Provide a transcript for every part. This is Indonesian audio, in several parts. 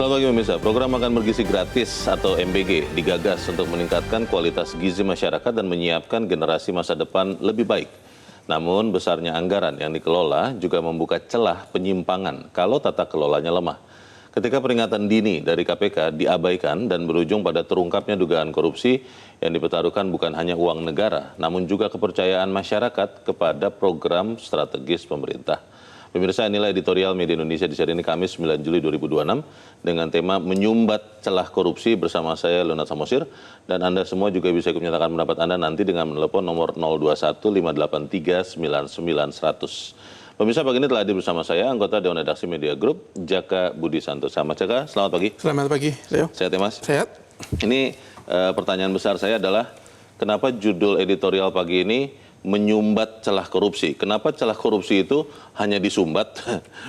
Selamat pagi pemirsa. Program Makan Bergizi Gratis atau MBG digagas untuk meningkatkan kualitas gizi masyarakat dan menyiapkan generasi masa depan lebih baik. Namun besarnya anggaran yang dikelola juga membuka celah penyimpangan kalau tata kelolanya lemah. Ketika peringatan dini dari KPK diabaikan dan berujung pada terungkapnya dugaan korupsi yang dipertaruhkan bukan hanya uang negara, namun juga kepercayaan masyarakat kepada program strategis pemerintah. Pemirsa, inilah editorial Media Indonesia di hari ini Kamis 9 Juli 2026 dengan tema Menyumbat Celah Korupsi bersama saya Leonard Samosir, dan Anda semua juga bisa ikut menyatakan pendapat Anda nanti dengan menelepon nomor 021-583-99-100. Pemirsa, pagi ini telah hadir bersama saya anggota Dewan Redaksi Media Group Jaka Budi Santosa. Mas Jaka, selamat pagi. Selamat pagi, Leo. Sehat ya Mas? Sehat. Ini pertanyaan besar saya adalah kenapa judul editorial pagi ini menyumbat celah korupsi? Kenapa celah korupsi itu hanya disumbat,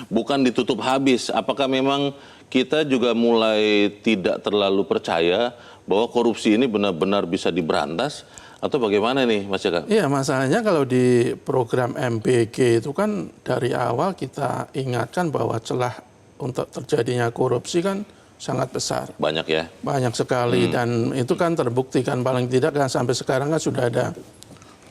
bukan ditutup habis? Apakah memang kita juga mulai tidak terlalu percaya bahwa korupsi ini benar-benar bisa diberantas? Atau bagaimana nih Mas Jaka? Iya, masalahnya kalau di program MBG itu kan dari awal kita ingatkan bahwa celah untuk terjadinya korupsi kan sangat besar. Banyak ya? Banyak sekali, dan itu kan terbuktikan paling tidak kan sampai sekarang kan sudah ada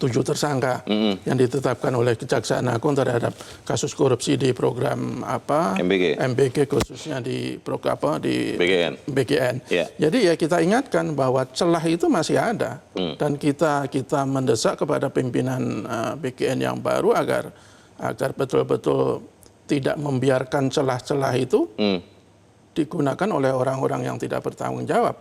7 tersangka yang ditetapkan oleh Kejaksaan Agung terhadap kasus korupsi di program MBG khususnya di program di BGN. Yeah. Jadi ya kita ingatkan bahwa celah itu masih ada, dan kita mendesak kepada pimpinan BGN yang baru agar betul-betul tidak membiarkan celah-celah itu digunakan oleh orang-orang yang tidak bertanggung jawab.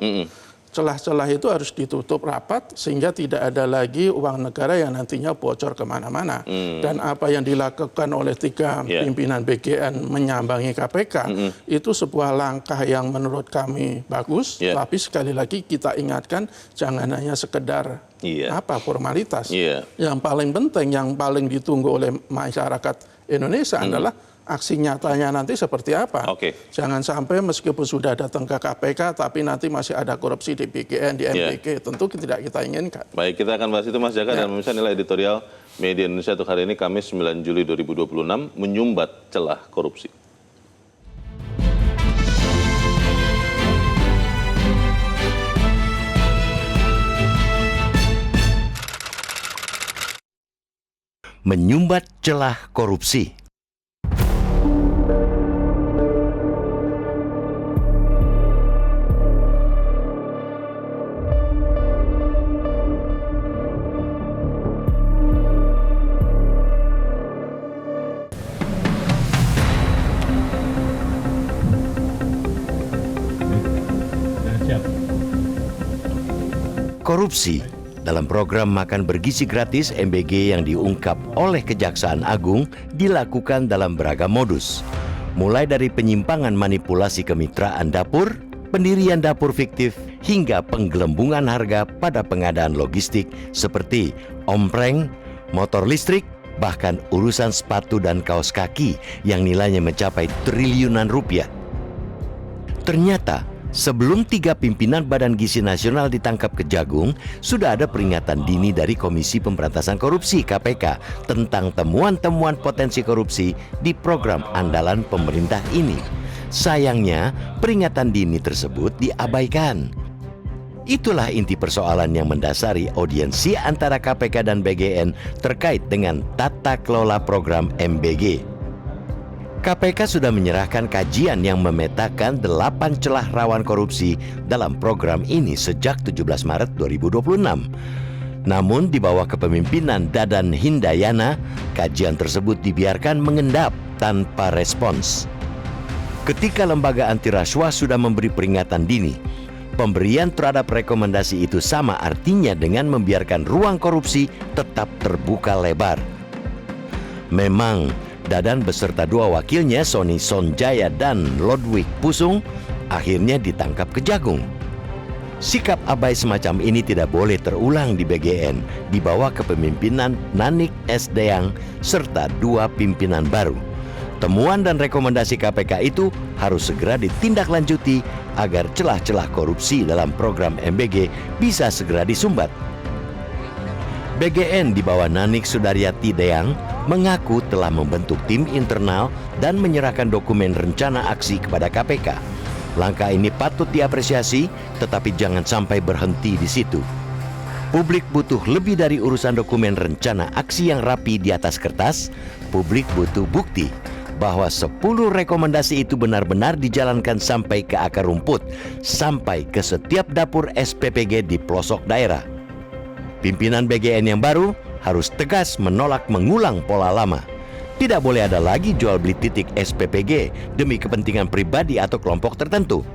Celah-celah itu harus ditutup rapat sehingga tidak ada lagi uang negara yang nantinya bocor kemana-mana. Dan apa yang dilakukan oleh 3 pimpinan BGN menyambangi KPK itu sebuah langkah yang menurut kami bagus. Tapi sekali lagi kita ingatkan jangan hanya sekedar formalitas. Yang paling penting, yang paling ditunggu oleh masyarakat Indonesia adalah aksi nyatanya nanti seperti apa. Jangan sampai meskipun sudah datang ke KPK tapi nanti masih ada korupsi di BGN, di MBG. Tentu tidak kita inginkan. Baik, kita akan bahas itu Mas Jaka. Dan misalnya nilai editorial Media Indonesia untuk hari ini Kamis 9 Juli 2026 menyumbat celah korupsi. Menyumbat celah korupsi. Korupsi dalam program Makan Bergizi Gratis MBG yang diungkap oleh Kejaksaan Agung dilakukan dalam beragam modus. Mulai dari penyimpangan manipulasi kemitraan dapur, pendirian dapur fiktif, hingga penggelembungan harga pada pengadaan logistik seperti ompreng, motor listrik, bahkan urusan sepatu dan kaos kaki yang nilainya mencapai triliunan rupiah. Ternyata sebelum 3 pimpinan Badan Gizi Nasional ditangkap Kejagung, sudah ada peringatan dini dari Komisi Pemberantasan Korupsi (KPK) tentang temuan-temuan potensi korupsi di program andalan pemerintah ini. Sayangnya, peringatan dini tersebut diabaikan. Itulah inti persoalan yang mendasari audiensi antara KPK dan BGN terkait dengan tata kelola program MBG. KPK sudah menyerahkan kajian yang memetakan 8 celah rawan korupsi dalam program ini sejak 17 Maret 2026. Namun di bawah kepemimpinan Dadan Hindayana, kajian tersebut dibiarkan mengendap tanpa respons. Ketika lembaga anti rasuah sudah memberi peringatan dini, pemberian terhadap rekomendasi itu sama artinya dengan membiarkan ruang korupsi tetap terbuka lebar. Memang Dadan beserta 2 wakilnya Sony Sonjaya dan Lodwig Pusung akhirnya ditangkap Kejagung. Sikap abai semacam ini tidak boleh terulang di BGN di bawah kepemimpinan Nanik S. Deang serta 2 pimpinan baru. Temuan dan rekomendasi KPK itu harus segera ditindaklanjuti agar celah-celah korupsi dalam program MBG bisa segera disumbat. BGN di bawah Nanik Sudaryati Deang mengaku telah membentuk tim internal dan menyerahkan dokumen rencana aksi kepada KPK. Langkah ini patut diapresiasi, tetapi jangan sampai berhenti di situ. Publik butuh lebih dari urusan dokumen rencana aksi yang rapi di atas kertas. Publik butuh bukti bahwa 10 rekomendasi itu benar-benar dijalankan sampai ke akar rumput, sampai ke setiap dapur SPPG di pelosok daerah. Pimpinan BGN yang baru harus tegas menolak mengulang pola lama. Tidak boleh ada lagi jual beli titik SPPG demi kepentingan pribadi atau kelompok tertentu.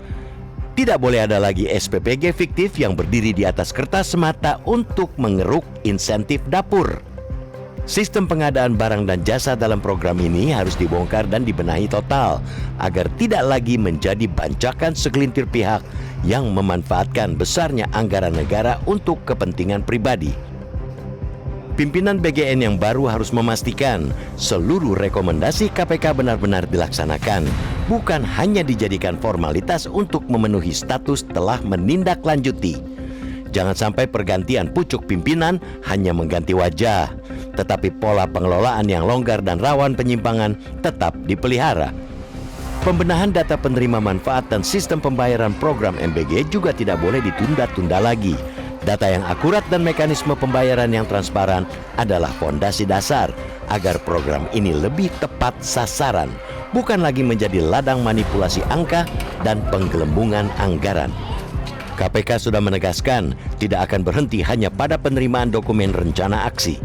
Tidak boleh ada lagi SPPG fiktif yang berdiri di atas kertas semata untuk mengeruk insentif dapur. Sistem pengadaan barang dan jasa dalam program ini harus dibongkar dan dibenahi total agar tidak lagi menjadi bancakan segelintir pihak yang memanfaatkan besarnya anggaran negara untuk kepentingan pribadi. Pimpinan BGN yang baru harus memastikan seluruh rekomendasi KPK benar-benar dilaksanakan, bukan hanya dijadikan formalitas untuk memenuhi status telah menindaklanjuti. Jangan sampai pergantian pucuk pimpinan hanya mengganti wajah, tetapi pola pengelolaan yang longgar dan rawan penyimpangan tetap dipelihara. Pembenahan data penerima manfaat dan sistem pembayaran program MBG juga tidak boleh ditunda-tunda lagi. Data yang akurat dan mekanisme pembayaran yang transparan adalah fondasi dasar agar program ini lebih tepat sasaran, bukan lagi menjadi ladang manipulasi angka dan penggelembungan anggaran. KPK sudah menegaskan tidak akan berhenti hanya pada penerimaan dokumen rencana aksi.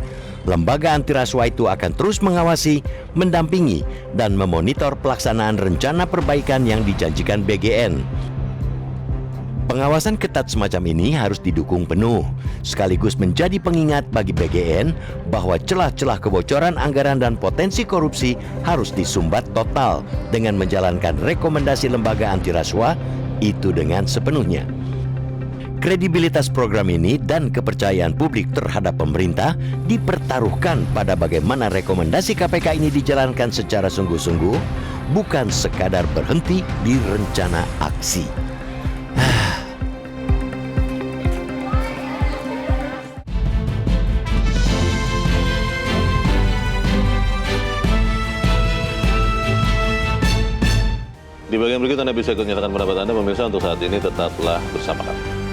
Lembaga anti rasuah itu akan terus mengawasi, mendampingi, dan memonitor pelaksanaan rencana perbaikan yang dijanjikan BGN. Pengawasan ketat semacam ini harus didukung penuh, sekaligus menjadi pengingat bagi BGN bahwa celah-celah kebocoran anggaran dan potensi korupsi harus disumbat total dengan menjalankan rekomendasi lembaga anti rasuah itu dengan sepenuhnya. Kredibilitas program ini dan kepercayaan publik terhadap pemerintah dipertaruhkan pada bagaimana rekomendasi KPK ini dijalankan secara sungguh-sungguh, bukan sekadar berhenti di rencana aksi. Di bagian berikut Anda bisa ikut menyatakan pendapat Anda, pemirsa. Untuk saat ini tetaplah bersama kami.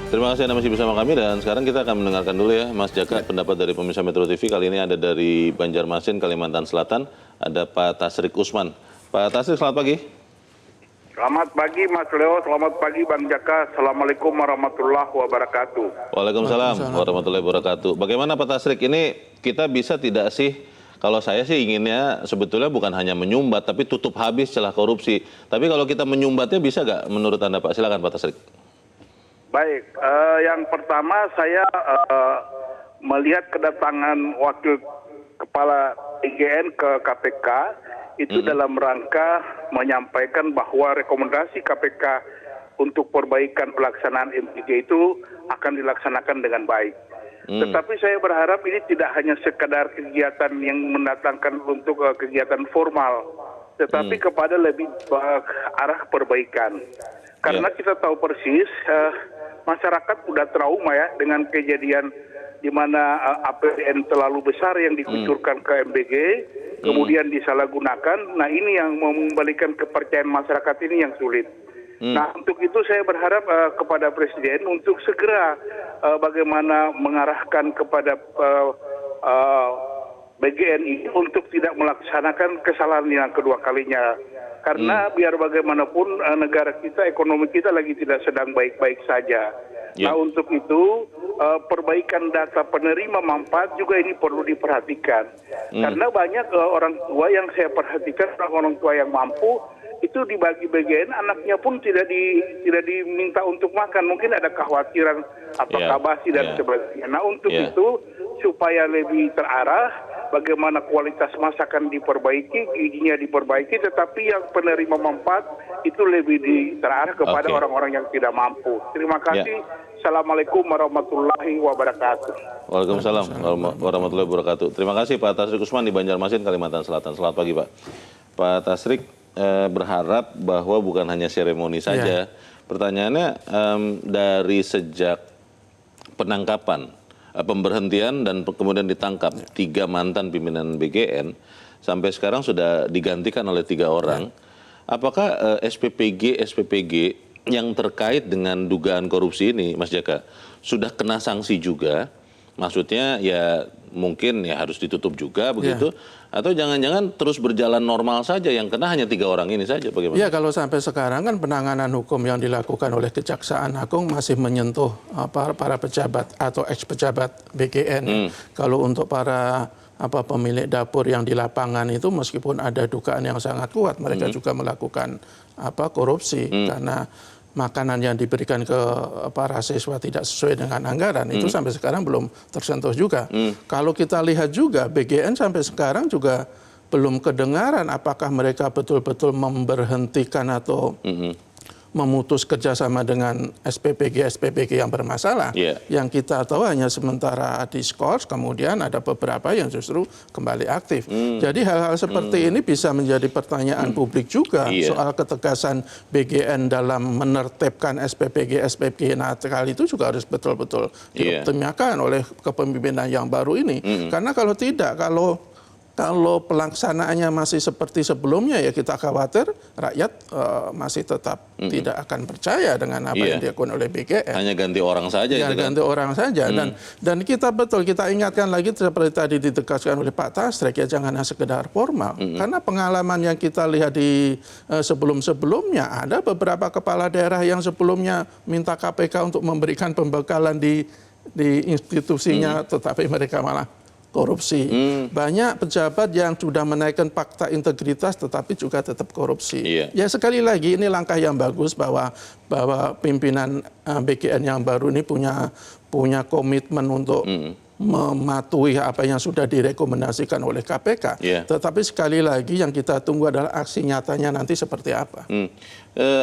Terima kasih Anda masih bersama kami, dan sekarang kita akan mendengarkan dulu ya Mas Jaka, pendapat dari pemirsa Metro TV. Kali ini ada dari Banjarmasin, Kalimantan Selatan, ada Pak Tasrik Usman. Pak Tasrik, selamat pagi. Selamat pagi Mas Leo, selamat pagi Bang Jaka. Assalamualaikum warahmatullahi wabarakatuh. Waalaikumsalam warahmatullahi wabarakatuh. Bagaimana Pak Tasrik, ini kita bisa tidak sih, kalau saya sih inginnya sebetulnya bukan hanya menyumbat, tapi tutup habis celah korupsi. Tapi kalau kita menyumbatnya bisa nggak menurut Anda Pak? Silakan Pak Tasrik. Baik, yang pertama saya melihat kedatangan Wakil Kepala IGN ke KPK itu dalam rangka menyampaikan bahwa rekomendasi KPK untuk perbaikan pelaksanaan MBG itu akan dilaksanakan dengan baik. Tetapi saya berharap ini tidak hanya sekadar kegiatan yang mendatangkan untuk kegiatan formal, tetapi kepada lebih arah perbaikan. Karena kita tahu persis masyarakat sudah trauma ya dengan kejadian di mana APBN terlalu besar yang dikucurkan ke MBG, kemudian disalahgunakan. Nah ini yang mengembalikan kepercayaan masyarakat ini yang sulit. Nah untuk itu saya berharap kepada Presiden untuk segera bagaimana mengarahkan kepada BGN ini untuk tidak melaksanakan kesalahan yang kedua kalinya. Karena biar bagaimanapun negara kita, ekonomi kita lagi tidak sedang baik-baik saja. Nah untuk itu perbaikan data penerima manfaat juga ini perlu diperhatikan. Karena banyak orang tua yang saya perhatikan, orang tua yang mampu itu dibagi BGN, anaknya pun tidak diminta untuk makan. Mungkin ada kekhawatiran apakah basi dan sebagainya. Nah untuk itu supaya lebih terarah, bagaimana kualitas masakan diperbaiki, gizinya diperbaiki, tetapi yang penerima manfaat itu lebih terarah kepada orang-orang yang tidak mampu. Terima kasih. Assalamualaikum warahmatullahi wabarakatuh. Waalaikumsalam warahmatullahi wabarakatuh. Terima kasih Pak Tasrik Usman di Banjarmasin, Kalimantan Selatan. Selamat pagi Pak. Pak Tasrik berharap bahwa bukan hanya seremoni saja. Pertanyaannya dari sejak penangkapan, pemberhentian dan kemudian ditangkap 3 mantan pimpinan BGN sampai sekarang sudah digantikan oleh 3 orang. Apakah SPPG yang terkait dengan dugaan korupsi ini, Mas Jaka, sudah kena sanksi juga? Maksudnya ya mungkin ya harus ditutup juga begitu, atau jangan-jangan terus berjalan normal saja, yang kena hanya 3 orang ini saja, bagaimana? Ya, kalau sampai sekarang kan penanganan hukum yang dilakukan oleh Kejaksaan Agung masih menyentuh para pejabat atau ex-pejabat BGN. Kalau untuk para pemilik dapur yang di lapangan itu meskipun ada dugaan yang sangat kuat, mereka juga melakukan korupsi karena makanan yang diberikan ke para siswa tidak sesuai dengan anggaran, itu sampai sekarang belum tersentuh juga. Kalau kita lihat juga, BGN sampai sekarang juga belum kedengaran apakah mereka betul-betul memberhentikan atau memutus kerjasama dengan SPPG yang bermasalah. Yang kita tahu hanya sementara diskors, kemudian ada beberapa yang justru kembali aktif. Jadi hal-hal seperti ini bisa menjadi pertanyaan publik juga soal ketegasan BGN dalam menertibkan SPPG nakal itu juga harus betul-betul dioptimalkan oleh kepemimpinan yang baru ini. Karena kalau tidak, kalau pelaksanaannya masih seperti sebelumnya, ya kita khawatir rakyat masih tetap tidak akan percaya dengan apa yang dilakukan oleh BGN. Hanya ganti orang saja. Ganti orang saja. Dan kita ingatkan lagi seperti tadi ditegaskan oleh Pak Tasrik, ya jangan hanya sekedar formal. Karena pengalaman yang kita lihat di sebelum-sebelumnya, ada beberapa kepala daerah yang sebelumnya minta KPK untuk memberikan pembekalan di institusinya, tetapi mereka malah korupsi. Banyak pejabat yang sudah menaikkan fakta integritas tetapi juga tetap korupsi. Ya sekali lagi ini langkah yang bagus bahwa pimpinan BGN yang baru ini punya komitmen untuk mematuhi apa yang sudah direkomendasikan oleh KPK. Tetapi sekali lagi yang kita tunggu adalah aksi nyatanya nanti seperti apa.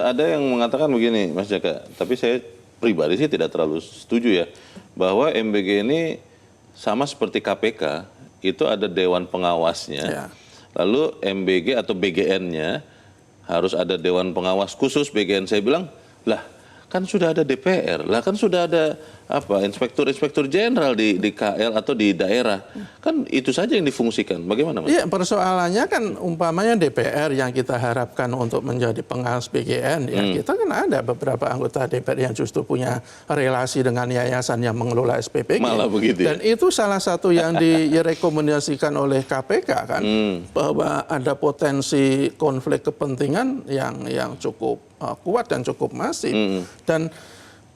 Ada yang mengatakan begini, Mas Jaka, tapi saya pribadi sih tidak terlalu setuju ya, bahwa MBG ini sama seperti KPK, itu ada dewan pengawasnya. Lalu MBG atau BGN-nya harus ada dewan pengawas khusus BGN. Saya bilang, lah kan sudah ada DPR, lah kan sudah ada inspektur jenderal di KL atau di daerah, kan itu saja yang difungsikan. Bagaimana Mas? Iya, persoalannya kan umpamanya DPR yang kita harapkan untuk menjadi pengawas BGN, ya kita kan ada beberapa anggota DPR yang justru punya relasi dengan yayasan yang mengelola SPPG. Malah begitu. Dan itu salah satu yang direkomendasikan oleh KPK kan, bahwa ada potensi konflik kepentingan yang cukup kuat dan cukup masif. Dan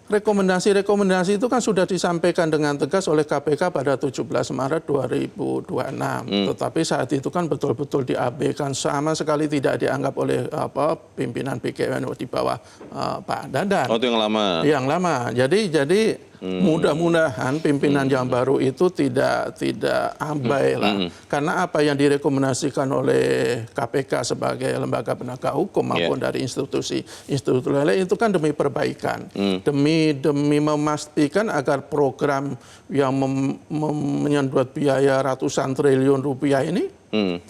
rekomendasi-rekomendasi itu kan sudah disampaikan dengan tegas oleh KPK pada 17 Maret 2026. Tetapi saat itu kan betul-betul diabaikan, sama sekali tidak dianggap oleh pimpinan BGN di bawah Pak Dadan. Oh, itu yang lama. Yang lama. Jadi mudah-mudahan pimpinan yang baru itu tidak abai lah. Karena apa yang direkomendasikan oleh KPK sebagai lembaga penegak hukum maupun dari institusi lain itu kan demi perbaikan, demi memastikan agar program yang menyedot biaya ratusan triliun rupiah ini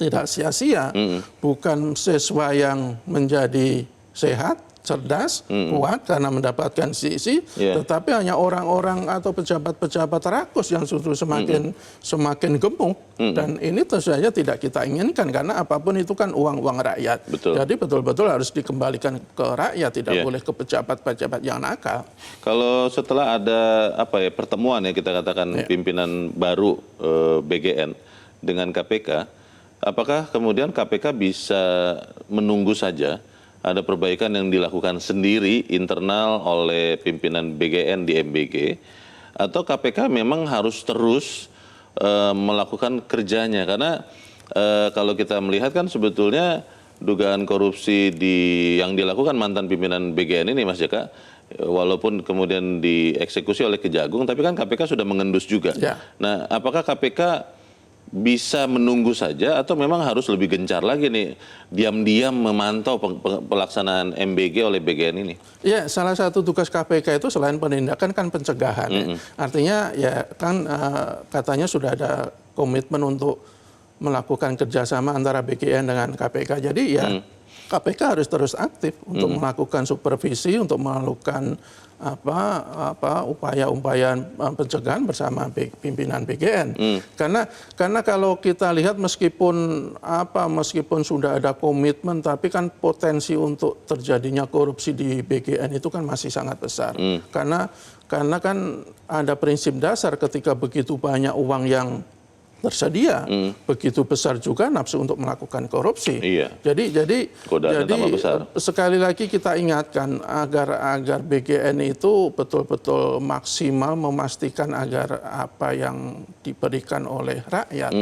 tidak sia-sia, bukan siswa yang menjadi sehat, cerdas, kuat karena mendapatkan sisi, tetapi hanya orang-orang atau pejabat-pejabat rakus yang justru semakin gemuk. Dan ini tentu saja tidak kita inginkan, karena apapun itu kan uang rakyat. Jadi betul-betul harus dikembalikan ke rakyat, tidak boleh ke pejabat-pejabat yang nakal. Kalau setelah ada pertemuan ya kita katakan pimpinan baru BGN dengan KPK, apakah kemudian KPK bisa menunggu saja ada perbaikan yang dilakukan sendiri internal oleh pimpinan BGN di MBG, atau KPK memang harus terus melakukan kerjanya? Karena kalau kita melihat kan sebetulnya dugaan korupsi yang dilakukan mantan pimpinan BGN ini, Mas Jaka, walaupun kemudian dieksekusi oleh Kejagung, tapi kan KPK sudah mengendus juga. Nah, apakah KPK bisa menunggu saja atau memang harus lebih gencar lagi nih diam-diam memantau pelaksanaan MBG oleh BGN ini? Ya, salah satu tugas KPK itu selain penindakan kan pencegahan. Ya. Artinya ya kan katanya sudah ada komitmen untuk melakukan kerjasama antara BGN dengan KPK. Jadi ya KPK harus terus aktif untuk melakukan supervisi, untuk melakukan upaya-upaya pencegahan bersama pimpinan BGN. Karena kalau kita lihat meskipun sudah ada komitmen, tapi kan potensi untuk terjadinya korupsi di BGN itu kan masih sangat besar. Karena kan ada prinsip dasar ketika begitu banyak uang yang tersedia, begitu besar juga nafsu untuk melakukan korupsi. Iya. Jadi sekali lagi kita ingatkan agar BGN itu betul-betul maksimal memastikan agar apa yang diberikan oleh rakyat,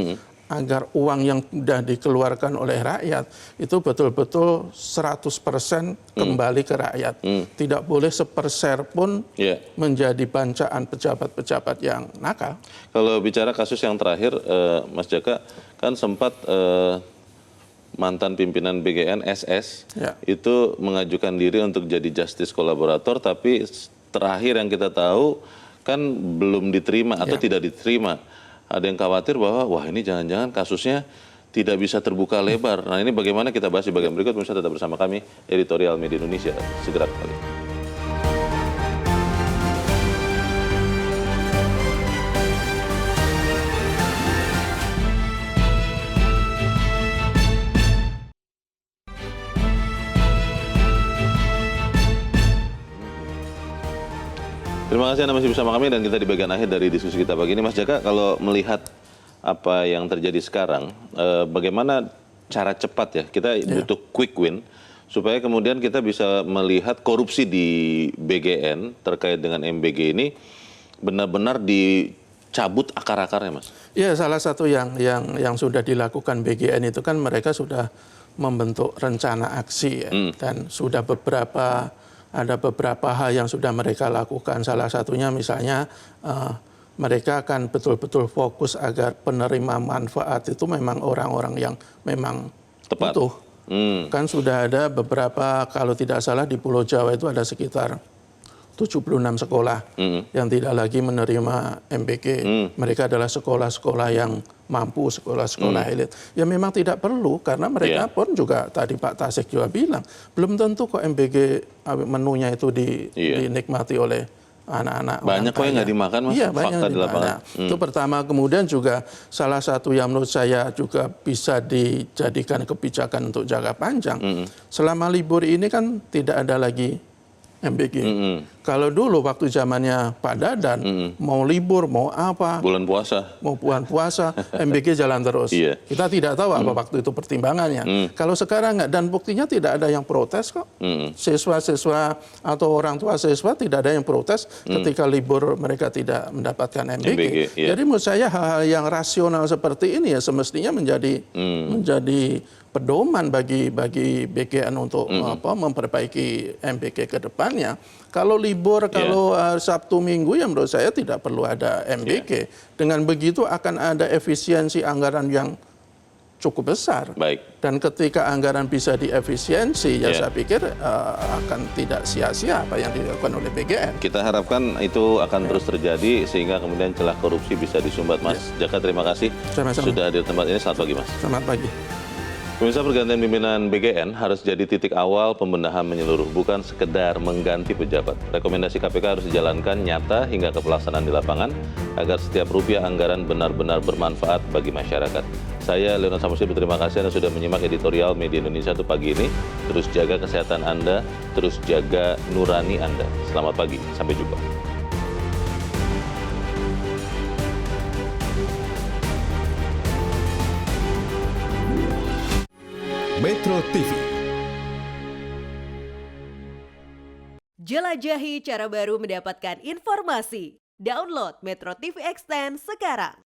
agar uang yang sudah dikeluarkan oleh rakyat itu betul-betul 100% kembali ke rakyat. Tidak boleh seperser pun menjadi bancaan pejabat-pejabat yang nakal. Kalau bicara kasus yang terakhir, Mas Jaka, kan sempat mantan pimpinan BGN SS itu mengajukan diri untuk jadi justice kolaborator, tapi terakhir yang kita tahu kan belum diterima atau tidak diterima. Ada yang khawatir bahwa wah ini jangan-jangan kasusnya tidak bisa terbuka lebar. Nah ini bagaimana kita bahas di bagian berikut. Pemirsa tetap bersama kami, Editorial Media Indonesia. Segera kembali. Terima kasih Anda masih bersama kami dan kita di bagian akhir dari diskusi kita pagi ini. Mas Jaka, kalau melihat apa yang terjadi sekarang, bagaimana cara cepat ya, kita butuh quick win, supaya kemudian kita bisa melihat korupsi di BGN terkait dengan MBG ini benar-benar dicabut akar-akarnya, Mas? Ya, salah satu yang sudah dilakukan BGN itu kan mereka sudah membentuk rencana aksi ya, dan sudah ada beberapa hal yang sudah mereka lakukan. Salah satunya misalnya mereka akan betul-betul fokus agar penerima manfaat itu memang orang-orang yang memang tepat. Butuh. Kan sudah ada beberapa, kalau tidak salah di Pulau Jawa itu ada sekitar 76 sekolah yang tidak lagi menerima MBG. Mereka adalah sekolah-sekolah yang mampu, sekolah-sekolah elit. Ya memang tidak perlu, karena mereka pun juga, tadi Pak Tasik juga bilang, belum tentu kok MBG menunya itu dinikmati oleh anak-anak. Banyak kok yang nggak dimakan, Mas. Iya, banyak yang dimakan. Itu pertama. Kemudian juga salah satu yang menurut saya juga bisa dijadikan kebijakan untuk jangka panjang. Selama libur ini kan tidak ada lagi MBG. Kalau dulu waktu zamannya Pak Dadan, mau libur, mau apa, bulan puasa, MBG jalan terus. Kita tidak tahu apa waktu itu pertimbangannya. Kalau sekarang nggak, dan buktinya tidak ada yang protes kok. Siswa-siswa atau orang tua siswa tidak ada yang protes ketika libur mereka tidak mendapatkan MBG. Jadi menurut saya hal-hal yang rasional seperti ini ya semestinya menjadi pedoman bagi BGN untuk memperbaiki MBG ke depannya. Kalau libur, kalau Sabtu Minggu ya menurut saya tidak perlu ada MBG. Dengan begitu akan ada efisiensi anggaran yang cukup besar. Dan ketika anggaran bisa diefisiensi, ya saya pikir akan tidak sia-sia apa yang dilakukan oleh BGN. Kita harapkan itu akan terus terjadi sehingga kemudian celah korupsi bisa disumbat. Mas Jaka, terima kasih sudah hadir di tempat ini. Selamat pagi, Mas. Selamat pagi. Pemirsa, pergantian pimpinan BGN harus jadi titik awal pembenahan menyeluruh, bukan sekedar mengganti pejabat. Rekomendasi KPK harus dijalankan nyata hingga ke pelaksanaan di lapangan, agar setiap rupiah anggaran benar-benar bermanfaat bagi masyarakat. Saya, Leonard Samusi, berterima kasih Anda sudah menyimak Editorial Media Indonesia untuk pagi ini. Terus jaga kesehatan Anda, terus jaga nurani Anda. Selamat pagi, sampai jumpa. Metro TV. Jelajahi cara baru mendapatkan informasi. Download Metro TV Extend sekarang.